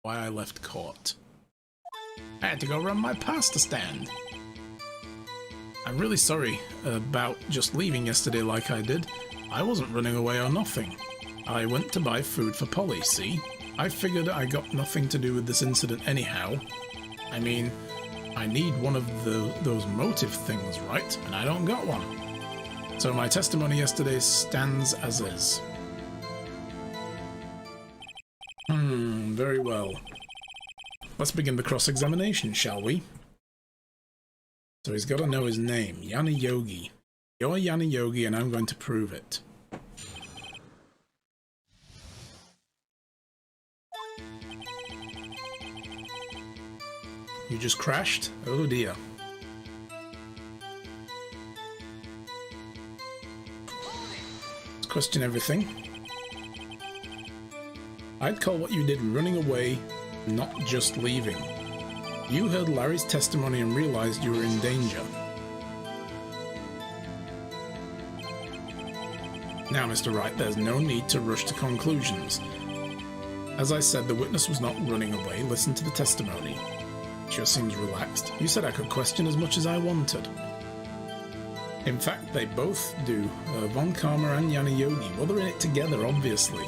why I left court. I had to go run my pasta stand. I'm really sorry about just leaving yesterday like I did. I wasn't running away or nothing. I went to buy food for Polly, see? I figured I got nothing to do with this incident anyhow. I mean, I need one of those motive things, right? And I don't got one. So my testimony yesterday stands as is. Very well. Let's begin the cross-examination, shall we? So he's got to know his name. Yana Yogi. You're Yana Yogi and I'm going to prove it. You just crashed? Oh dear. Let's question everything. I'd call what you did running away, not just leaving. You heard Larry's testimony and realized you were in danger. Now, Mr. Wright, there's no need to rush to conclusions. As I said, the witness was not running away. Listen to the testimony. Sure seems relaxed. You said I could question as much as I wanted. In fact, they both do. Von Karma and Yana Yogi. Well, they're in it together, obviously.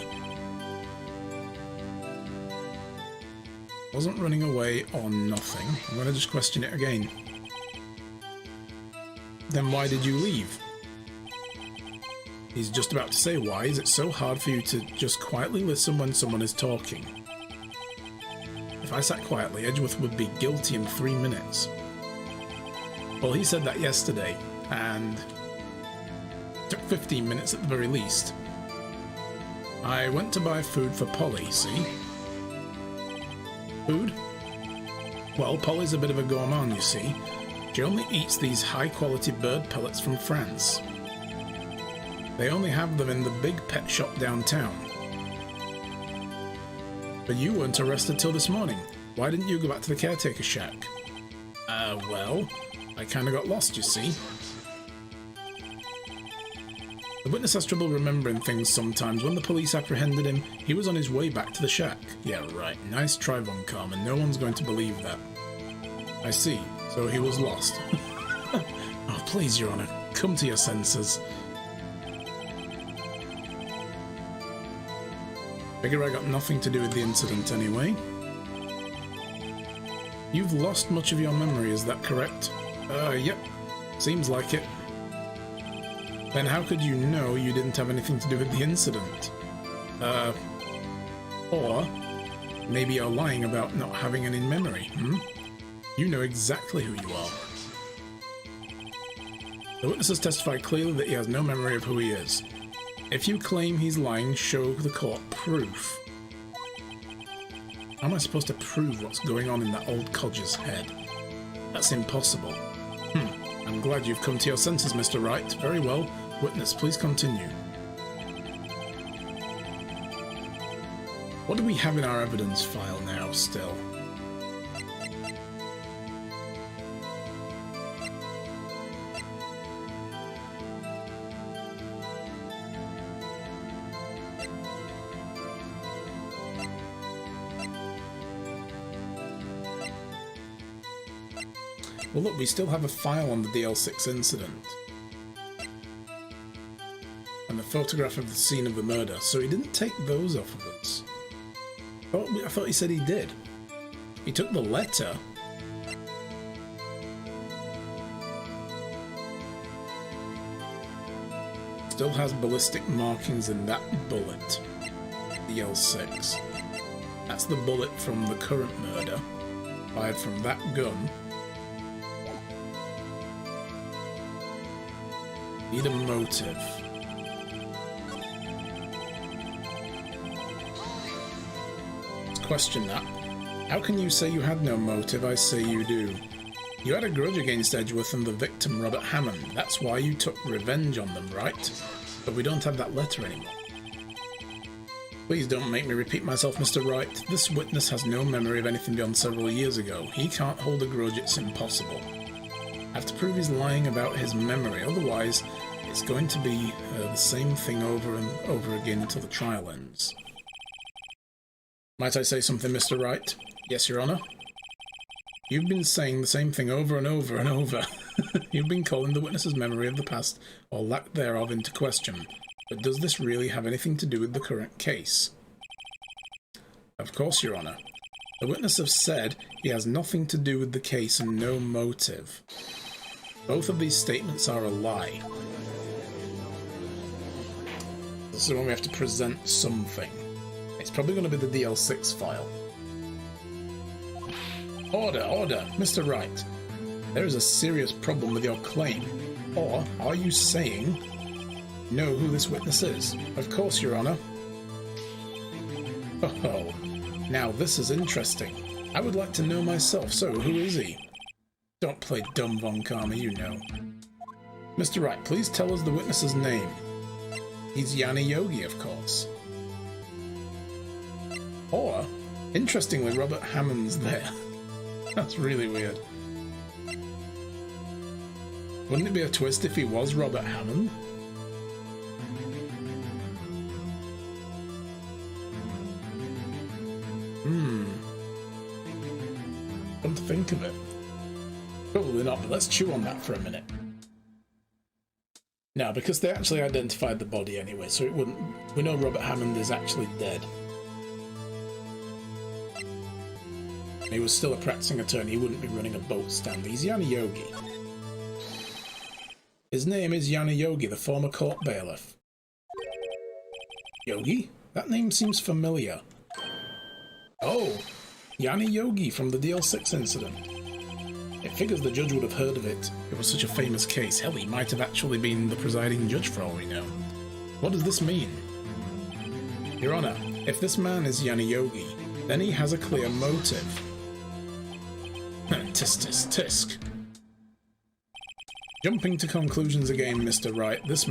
Wasn't running away or nothing. I'm going to just question it again. Then why did you leave? He's just about to say why. Is it so hard for you to just quietly listen when someone is talking? If I sat quietly, Edgeworth would be guilty in 3 minutes. Well, he said that yesterday, and it took 15 minutes at the very least. I went to buy food for Polly, see? Food? Well, Polly's a bit of a gourmand, you see. She only eats these high-quality bird pellets from France. They only have them in the big pet shop downtown. But you weren't arrested till this morning. Why didn't you go back to the caretaker shack? Well, I kinda got lost, you see. The witness has trouble remembering things sometimes. When the police apprehended him, he was on his way back to the shack. Yeah, right. Nice try, Von Karma. No one's going to believe that. I see. So he was lost. Oh, please, Your Honor. Come to your senses. Figure I got nothing to do with the incident anyway. You've lost much of your memory, is that correct? Yep. Seems like it. Then how could you know you didn't have anything to do with the incident? Or maybe you're lying about not having any memory, You know exactly who you are. The witness has testified clearly that he has no memory of who he is. If you claim he's lying, show the court proof. How am I supposed to prove what's going on in that old codger's head? That's impossible. I'm glad you've come to your senses, Mr. Wright. Very well. Witness, please continue. What do we have in our evidence file now, still? Well, look, we still have a file on the DL6 incident. And the photograph of the scene of the murder, so he didn't take those off of us. I thought he said he did. He took the letter. Still has ballistic markings in that bullet. DL6. That's the bullet from the current murder, fired from that gun. Need a motive. Let's question that. How can you say you had no motive? I say you do. You had a grudge against Edgeworth and the victim, Robert Hammond. That's why you took revenge on them, right? But we don't have that letter anymore. Please don't make me repeat myself, Mr. Wright. This witness has no memory of anything beyond several years ago. He can't hold a grudge, it's impossible. I have to prove he's lying about his memory, otherwise it's going to be the same thing over and over again until the trial ends. Might I say something, Mr. Wright? Yes, Your Honor. You've been saying the same thing over and over and over. You've been calling the witness's memory of the past, or lack thereof, into question. But does this really have anything to do with the current case? Of course, Your Honor. The witness has said he has nothing to do with the case and no motive. Both of these statements are a lie. This is when we have to present something. It's probably going to be the DL6 file. Order, order, Mr. Wright. There is a serious problem with your claim. Or are you saying you know who this witness is? Of course, Your Honor. Oh, now this is interesting. I would like to know myself, so who is he? Don't play dumb, Von Karma, you know. Mr. Wright, please tell us the witness's name. He's Yanni Yogi, of course. Or, interestingly, Robert Hammond's there. That's really weird. Wouldn't it be a twist if he was Robert Hammond? Come to think of it. Probably not, but let's chew on that for a minute. Now, because they actually identified the body anyway, so it wouldn't... We know Robert Hammond is actually dead. He was still a practicing attorney, he wouldn't be running a boat stand. He's Yanni Yogi. His name is Yanni Yogi, the former court bailiff. Yogi? That name seems familiar. Oh, Yanni Yogi from the DL6 incident. It figures the judge would have heard of it. It was such a famous case. Hell, he might have actually been the presiding judge for all we know. What does this mean? Your Honor, if this man is Yanni Yogi, then he has a clear motive. Tisk, tisk, tisk. Jumping to conclusions again, Mr. Wright. This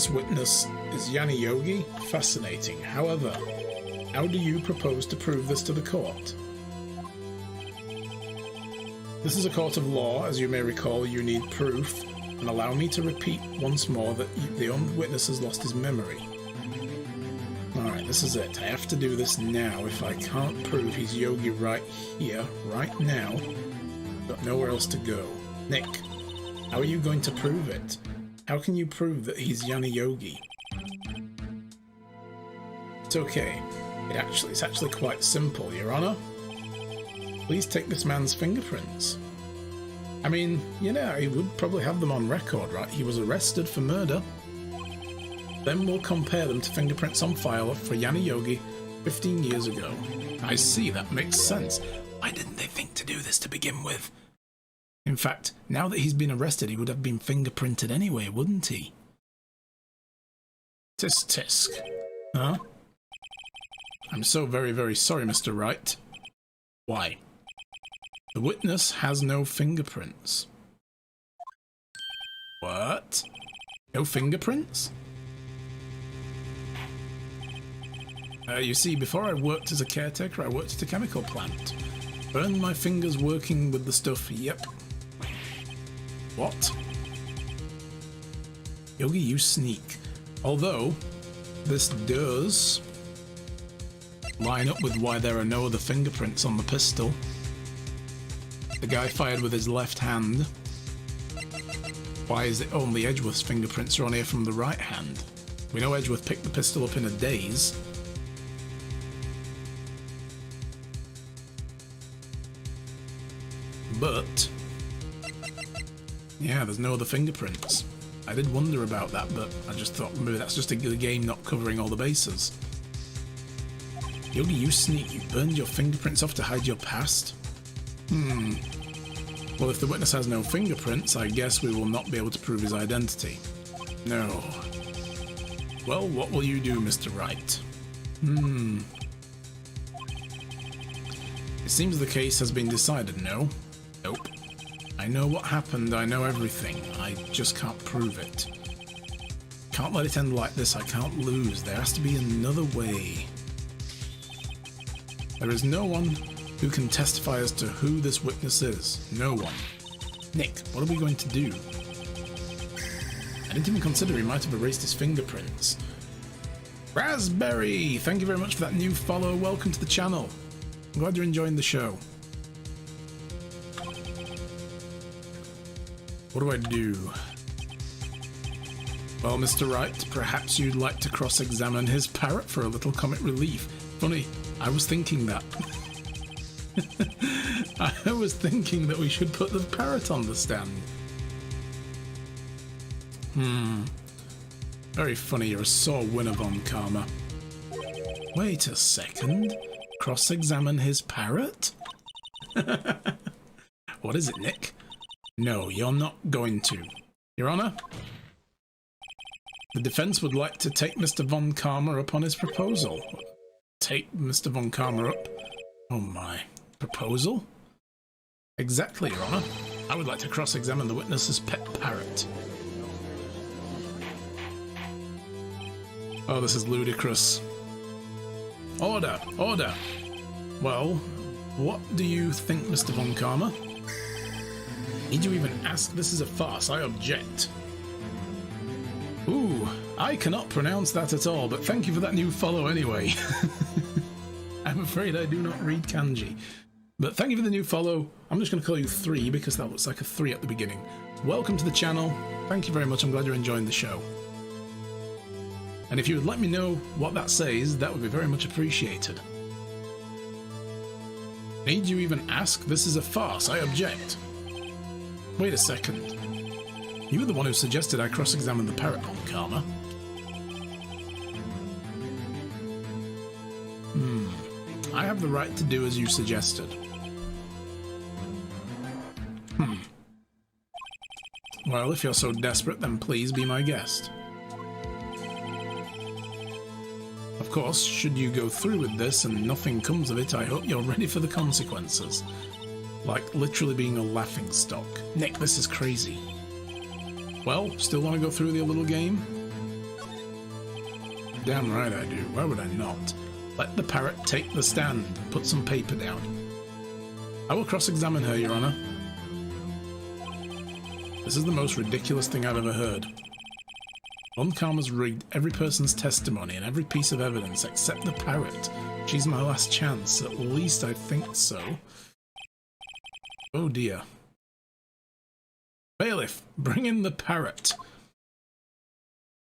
witness is Yanni Yogi? Fascinating. However, how do you propose to prove this to the court? This is a court of law. As you may recall, you need proof. And allow me to repeat once more that the witness has lost his memory. Alright, this is it. I have to do this now. If I can't prove he's Yogi right here, right now, I've got nowhere else to go. Nick, how are you going to prove it? How can you prove that he's Yanni Yogi? It's okay. It's actually quite simple, Your Honor. Please take this man's fingerprints. I mean, you know, he would probably have them on record, right? He was arrested for murder. Then we'll compare them to fingerprints on file for Yanni Yogi 15 years ago. I see, that makes sense. Why didn't they think to do this to begin with? In fact, now that he's been arrested, he would have been fingerprinted anyway, wouldn't he? Tisk tisk. Huh? I'm so very, very sorry, Mr. Wright. Why? The witness has no fingerprints. What? No fingerprints? You see, before I worked as a caretaker, I worked at a chemical plant. Burned my fingers working with the stuff, yep. What? Yogi, you sneak. Although, this does line up with why there are no other fingerprints on the pistol. The guy fired with his left hand. Why is it only Edgeworth's fingerprints are on here from the right hand? We know Edgeworth picked the pistol up in a daze. But yeah, there's no other fingerprints. I did wonder about that, but I just thought maybe that's just a game not covering all the bases. Yogi, you sneak. You burned your fingerprints off to hide your past? Well, if the witness has no fingerprints, I guess we will not be able to prove his identity. No. Well, what will you do, Mr. Wright? It seems the case has been decided, no? Nope. I know what happened, I know everything. I just can't prove it. Can't let it end like this, I can't lose. There has to be another way. There is no one who can testify as to who this witness is. No one. Nick, what are we going to do? I didn't even consider he might have erased his fingerprints. Raspberry, thank you very much for that new follow. Welcome to the channel. I'm glad you're enjoying the show. What do I do? Well, Mr. Wright, perhaps you'd like to cross-examine his parrot for a little comic relief. Funny, I was thinking that. I was thinking that we should put the parrot on the stand. Very funny, you're a sore winner, Von Karma. Wait a second. Cross-examine his parrot? What is it, Nick? No, you're not going to. Your Honor? The defense would like to take Mr. Von Karma up on his proposal. Take Mr. Von Karma up? Oh my. Proposal? Exactly, Your Honor. I would like to cross-examine the witness's pet parrot. Oh, this is ludicrous. Order! Order! Well, what do you think, Mr. Von Karma? Need you even ask? This is a farce. I object. Ooh, I cannot pronounce that at all, but thank you for that new follow anyway. I'm afraid I do not read kanji. But thank you for the new follow. I'm just going to call you 3 because that looks like a 3 at the beginning. Welcome to the channel. Thank you very much. I'm glad you're enjoying the show. And if you would let me know what that says, that would be very much appreciated. Need you even ask? This is a farce. I object. Wait a second. You were the one who suggested I cross-examine the parrot, Von Karma. I have the right to do as you suggested. Well, if you're so desperate, then please be my guest. Of course, should you go through with this and nothing comes of it, I hope you're ready for the consequences. Like literally being a laughingstock. Nick, this is crazy. Well, still want to go through the little game? Damn right I do. Why would I not? Let the parrot take the stand and put some paper down. I will cross-examine her, Your Honor. This is the most ridiculous thing I've ever heard. Von Karma's rigged every person's testimony and every piece of evidence except the parrot. She's my last chance. At least I think so. Oh dear. Bailiff, bring in the parrot.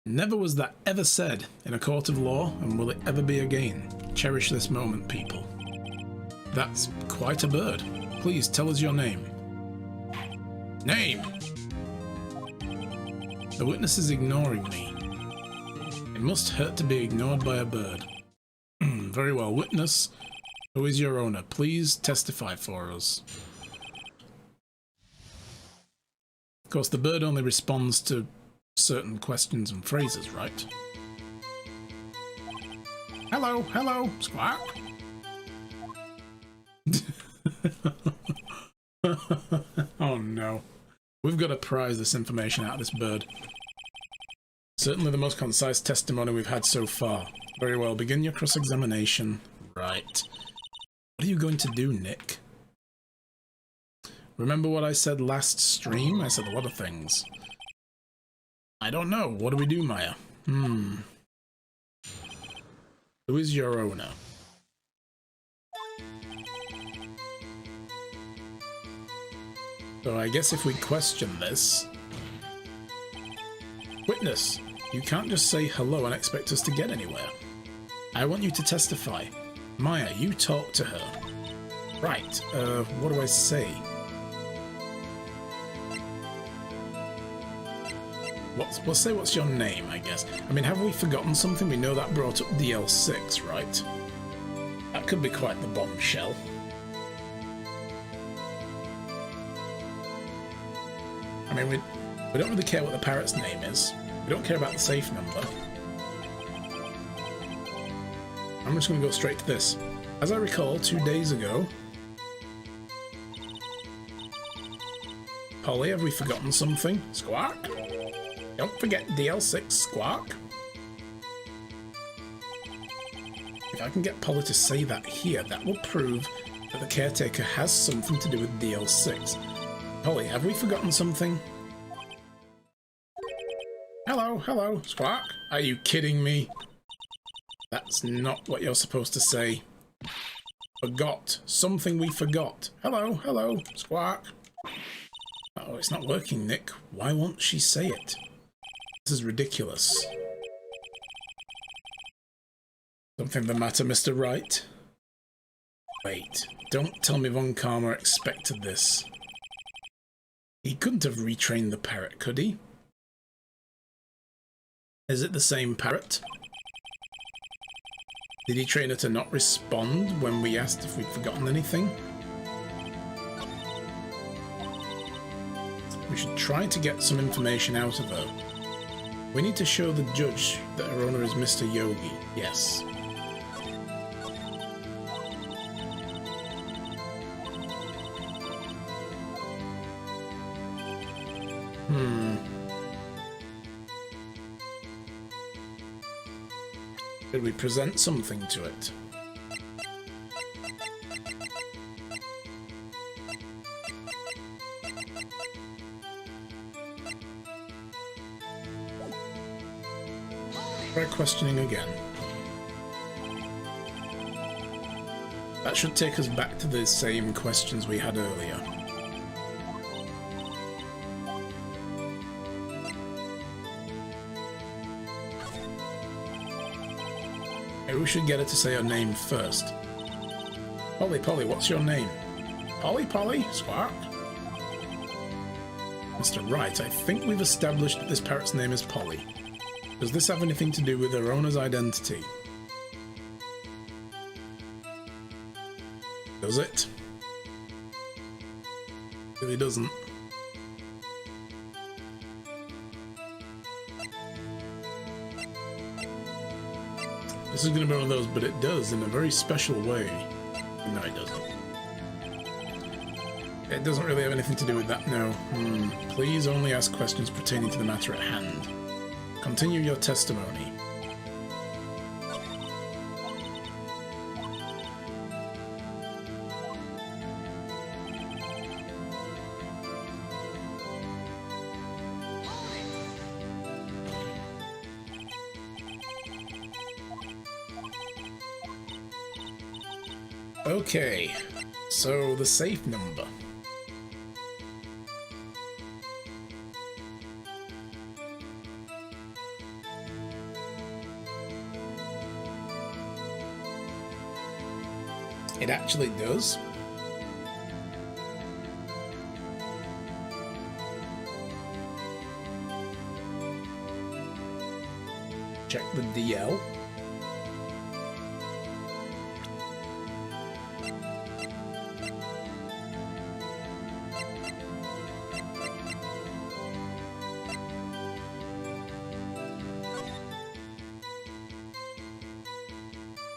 Never was that ever said in a court of law, and will it ever be again. Cherish this moment, people. That's quite a bird. Please tell us your name. Name! The witness is ignoring me. It must hurt to be ignored by a bird. Very well, witness. Who is your owner? Please testify for us. Of course, the bird only responds to certain questions and phrases, right? Hello, hello, squawk. Oh no. We've got to prize this information out of this bird. Certainly the most concise testimony we've had so far. Very well, begin your cross-examination. Right. What are you going to do, Nick? Remember what I said last stream? I said a lot of things. I don't know. What do we do, Maya? Who is your owner? So I guess if we question this... Witness, you can't just say hello and expect us to get anywhere. I want you to testify. Maya, you talk to her. Right, what do I say? Let's say what's your name, I guess. I mean, have we forgotten something? We know that brought up DL6, right? That could be quite the bombshell. I mean, we don't really care what the parrot's name is. We don't care about the safe number. I'm just going to go straight to this. As I recall, 2 days ago... Polly, have we forgotten something? Squawk? Don't forget DL6, squawk. If I can get Polly to say that here, that will prove that the caretaker has something to do with DL6. Polly, have we forgotten something? Hello, hello, squawk. Are you kidding me? That's not what you're supposed to say. Forgot. Something we forgot. Hello, hello, Squawk. Oh, it's not working, Nick. Why won't she say it? This is ridiculous. Something the matter, Mr. Wright? Wait, don't tell me Von Karma expected this. He couldn't have retrained the parrot, could he? Is it the same parrot? Did he train her to not respond when we asked if we'd forgotten anything? We should try to get some information out of her. We need to show the judge that her owner is Mr. Yogi. Yes. Could we present something to it? Try questioning again. That should take us back to the same questions we had earlier. Maybe we should get her to say her name first. Polly, Polly, what's your name? Polly, Polly, Squawk. Mr. Wright, I think we've established that this parrot's name is Polly. Does this have anything to do with her owner's identity? Does it? It really doesn't. This is going to be one of those, but it does in a very special way. No, it doesn't. It doesn't really have anything to do with that, no. Please only ask questions pertaining to the matter at hand. Continue your testimony. Okay, so the safe number. It actually does. Check the DL.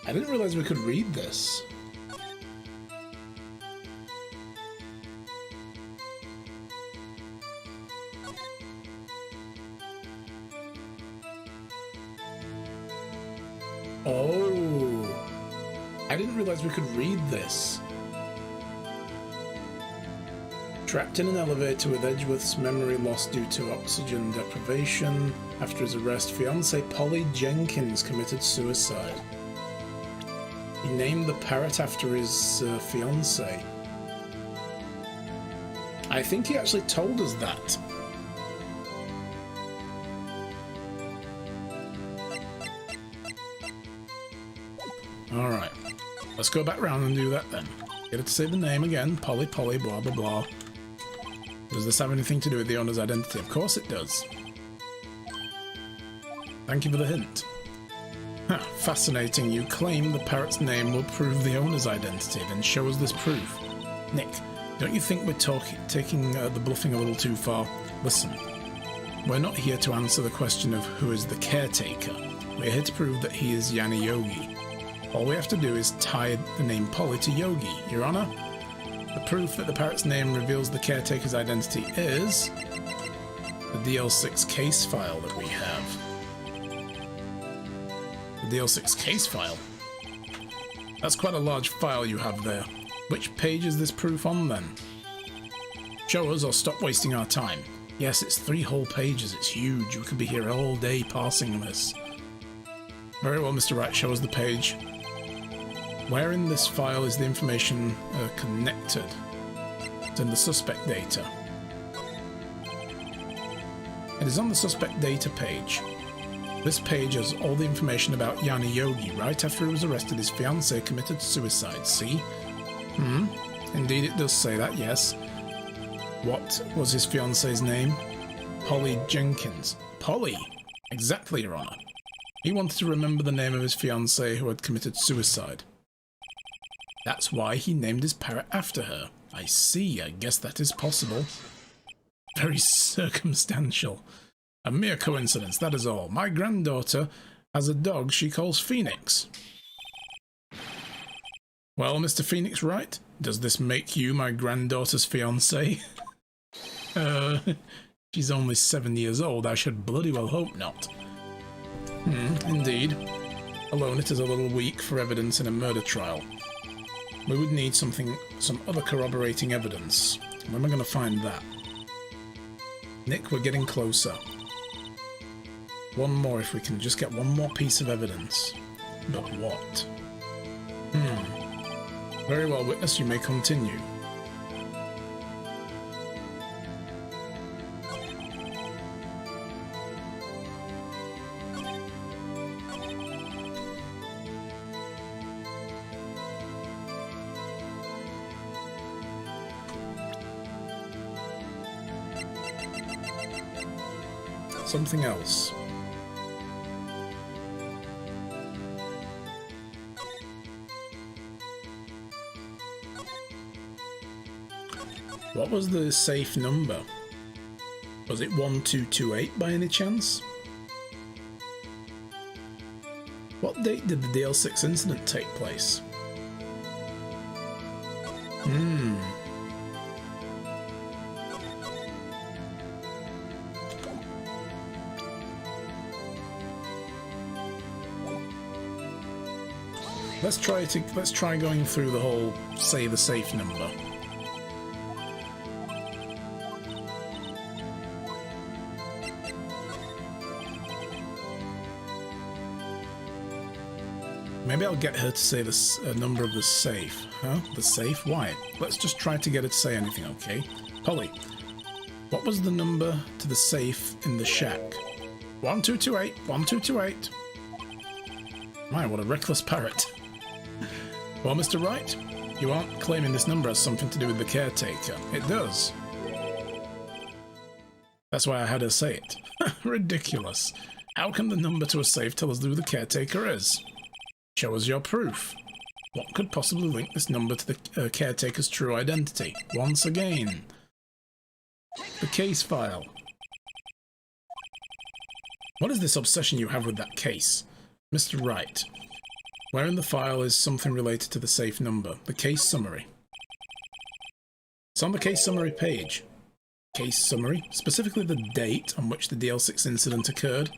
I didn't realize we could read this. Oh, I didn't realize we could read this. Trapped in an elevator with Edgeworth's memory lost due to oxygen deprivation. After his arrest, fiancée Polly Jenkins committed suicide. He named the parrot after his fiancée. I think he actually told us that. Alright, let's go back round and do that then. Get it to say the name again, Polly, Polly, blah blah blah. Does this have anything to do with the owner's identity? Of course it does. Thank you for the hint. Huh, fascinating. You claim the parrot's name will prove the owner's identity, then show us this proof. Nick, don't you think we're taking the bluffing a little too far? Listen, we're not here to answer the question of who is the caretaker. We're here to prove that he is Yanni Yogi. All we have to do is tie the name Polly to Yogi, Your Honor. The proof that the parrot's name reveals the caretaker's identity is the DL6 case file that we have. The DL6 case file? That's quite a large file you have there. Which page is this proof on then? Show us or stop wasting our time. Yes, it's 3 whole pages, it's huge. We could be here all day parsing this. Very well, Mr. Wright, show us the page. Where in this file is the information connected? It's in the suspect data. It is on the suspect data page. This page has all the information about Yanni Yogi. Right after he was arrested, his fiancée committed suicide. See? Indeed, it does say that, yes. What was his fiancée's name? Polly Jenkins. Polly! Exactly, Your Honour. He wanted to remember the name of his fiancée who had committed suicide. That's why he named his parrot after her. I see, I guess that is possible. Very circumstantial. A mere coincidence, that is all. My granddaughter has a dog she calls Phoenix. Well, Mr. Phoenix Wright, does this make you my granddaughter's fiancé? She's only 7 years old. I should bloody well hope not. Indeed. Alone it is a little weak for evidence in a murder trial. We would need some other corroborating evidence. Where am I going to find that? Nick, we're getting closer. One more, if we can just get one more piece of evidence. But what? Very well, witness, you may continue. Something else. What was the safe number? Was it 1228 by any chance? What date did the DL6 incident take place? Let's try going through the whole say the safe number. Maybe I'll get her to say this number of the safe. Huh? The safe? Why? Let's just try to get her to say anything, okay? Polly, what was the number to the safe in the shack? 1228, 1228. My, what a reckless parrot. Well, Mr. Wright, you aren't claiming this number has something to do with the caretaker. It does. That's why I had her say it. Ridiculous. How can the number to a safe tell us who the caretaker is? Show us your proof. What could possibly link this number to the caretaker's true identity? Once again. The case file. What is this obsession you have with that case? Mr. Wright, where in the file is something related to the safe number? The case summary. It's on the case summary page. Case summary, specifically the date on which the DL6 incident occurred.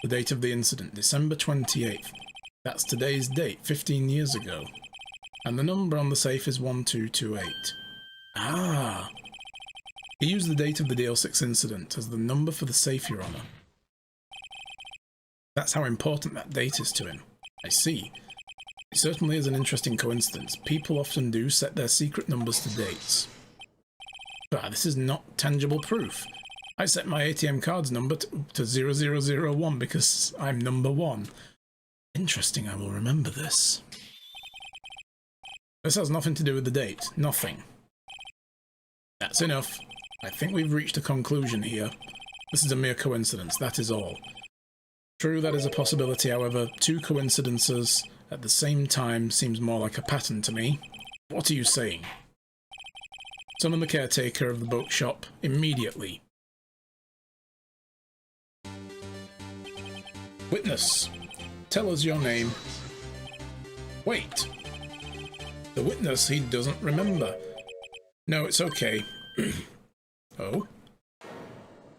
The date of the incident, December 28th. That's today's date, 15 years ago. And the number on the safe is 1228. Ah! He used the date of the DL6 incident as the number for the safe, Your Honour. That's how important that date is to him. I see. It certainly is an interesting coincidence. People often do set their secret numbers to dates. But this is not tangible proof. I set my ATM card's number to 0001 because I'm number 1. Interesting, I will remember this. This has nothing to do with the date. Nothing. That's enough. I think we've reached a conclusion here. This is a mere coincidence, that is all. True, that is a possibility, however, 2 coincidences at the same time seems more like a pattern to me. What are you saying? Summon the caretaker of the bookshop immediately. Witness, tell us your name. Wait. The witness, he doesn't remember. No, it's okay. Oh?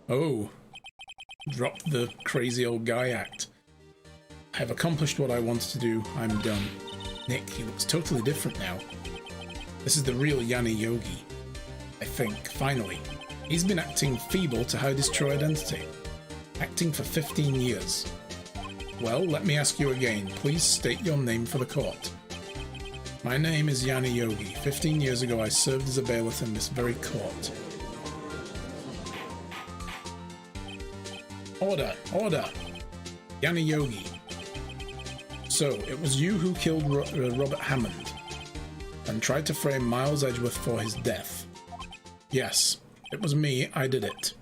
Oh. Drop the crazy old guy act. I have accomplished what I wanted to do. I'm done. Nick, he looks totally different now. This is the real Yanni Yogi. I think, finally. He's been acting feeble to hide his true identity. Acting for 15 years. Well, let me ask you again. Please state your name for the court. My name is Yanni Yogi. 15 years ago I served as a bailiff in this very court. Order! Order! Yanni Yogi. So, it was you who killed Robert Hammond and tried to frame Miles Edgeworth for his death. Yes, it was me. I did it.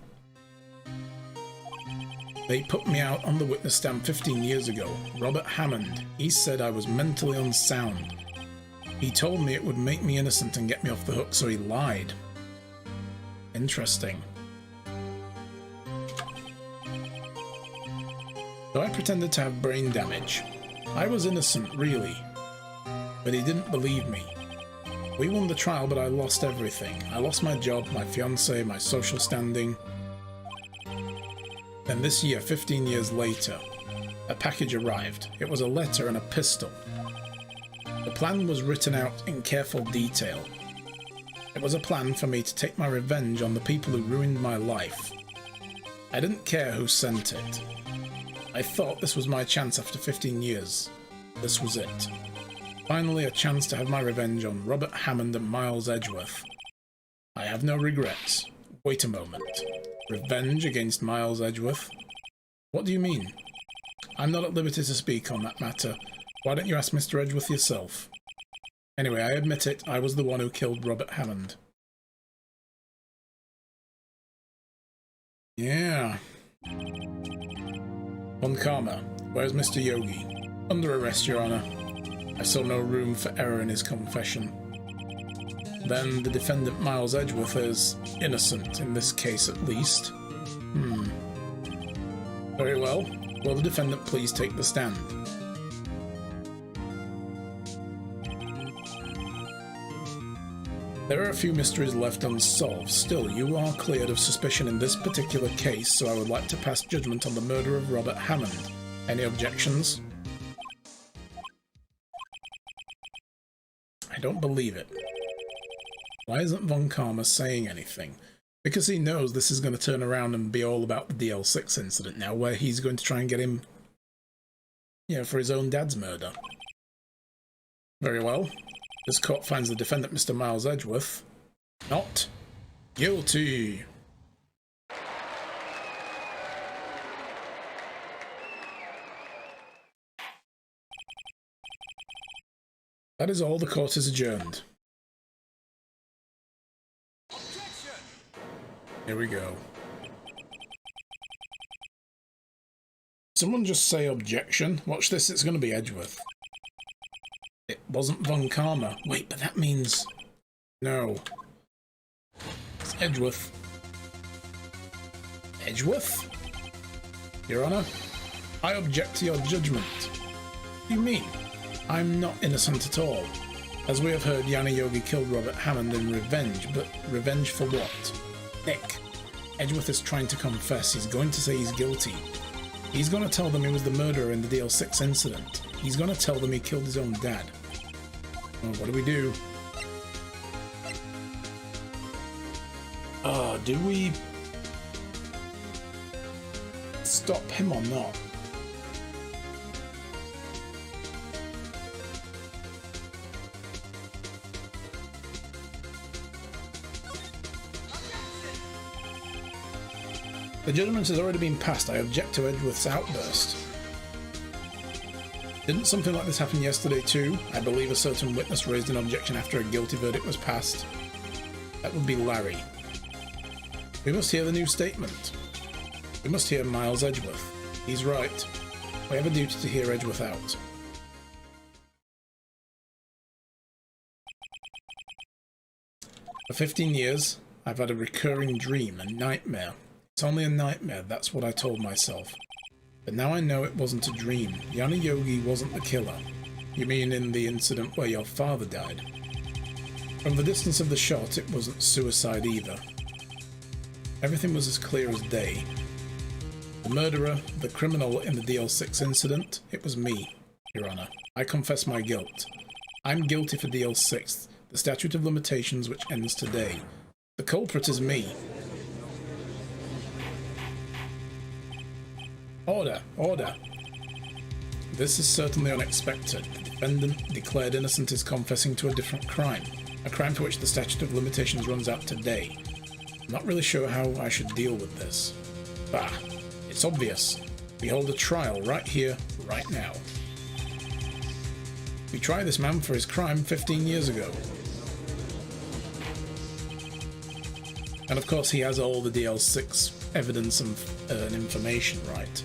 They put me out on the witness stand 15 years ago. Robert Hammond. He said I was mentally unsound. He told me it would make me innocent and get me off the hook, so he lied. Interesting. So I pretended to have brain damage. I was innocent, really. But he didn't believe me. We won the trial, but I lost everything. I lost my job, my fiancé, my social standing. Then this year, 15 years later, a package arrived. It was a letter and a pistol. The plan was written out in careful detail. It was a plan for me to take my revenge on the people who ruined my life. I didn't care who sent it. I thought this was my chance after 15 years. This was it. Finally, a chance to have my revenge on Robert Hammond and Miles Edgeworth. I have no regrets. Wait a moment. Revenge against Miles Edgeworth? What do you mean? I'm not at liberty to speak on that matter. Why don't you ask Mr. Edgeworth yourself? Anyway, I admit it, I was the one who killed Robert Hammond. Yeah. Von Karma, where's Mr. Yogi? Under arrest, Your Honor. I saw no room for error in his confession. Then the defendant Miles Edgeworth is innocent, in this case at least. Very well. Will the defendant please take the stand? There are a few mysteries left unsolved. Still, you are cleared of suspicion in this particular case, so I would like to pass judgment on the murder of Robert Hammond. Any objections? I don't believe it. Why isn't Von Karma saying anything? Because he knows this is going to turn around and be all about the DL6 incident now, where he's going to try and get him, for his own dad's murder. Very well. This court finds the defendant, Mr. Miles Edgeworth, not guilty. That is all. The court is adjourned. Here we go. Someone just say objection. Watch this, it's going to be Edgeworth. It wasn't Von Karma. Wait, but that means... No. It's Edgeworth. Edgeworth? Your Honor, I object to your judgment. What do you mean? I'm not innocent at all. As we have heard, Yanni Yogi killed Robert Hammond in revenge, but revenge for what? Nick, Edgeworth is trying to confess. He's going to say he's guilty. He's going to tell them he was the murderer in the DL6 incident. He's going to tell them he killed his own dad. Well, what do we do? Do we stop him or not? The judgment has already been passed. I object to Edgeworth's outburst. Didn't something like this happen yesterday too? I believe a certain witness raised an objection after a guilty verdict was passed. That would be Larry. We must hear the new statement. We must hear Miles Edgeworth. He's right. We have a duty to hear Edgeworth out. For 15 years, I've had a recurring dream, a nightmare. It's only a nightmare, that's what I told myself. But now I know it wasn't a dream. Yanni Yogi wasn't the killer. You mean in the incident where your father died? From the distance of the shot, it wasn't suicide either. Everything was as clear as day. The murderer, the criminal in the DL6 incident, it was me, Your Honor. I confess my guilt. I'm guilty for DL6, the statute of limitations which ends today. The culprit is me. Order, order. this is certainly unexpected. The defendant declared innocent is confessing to a different crime, a crime for which the statute of limitations runs out today. I'm not really sure how I should deal with this. Bah, it's obvious. We hold a trial right here, right now. We tried this man for his crime 15 years ago. And of course he has all the DL6 evidence and information, right?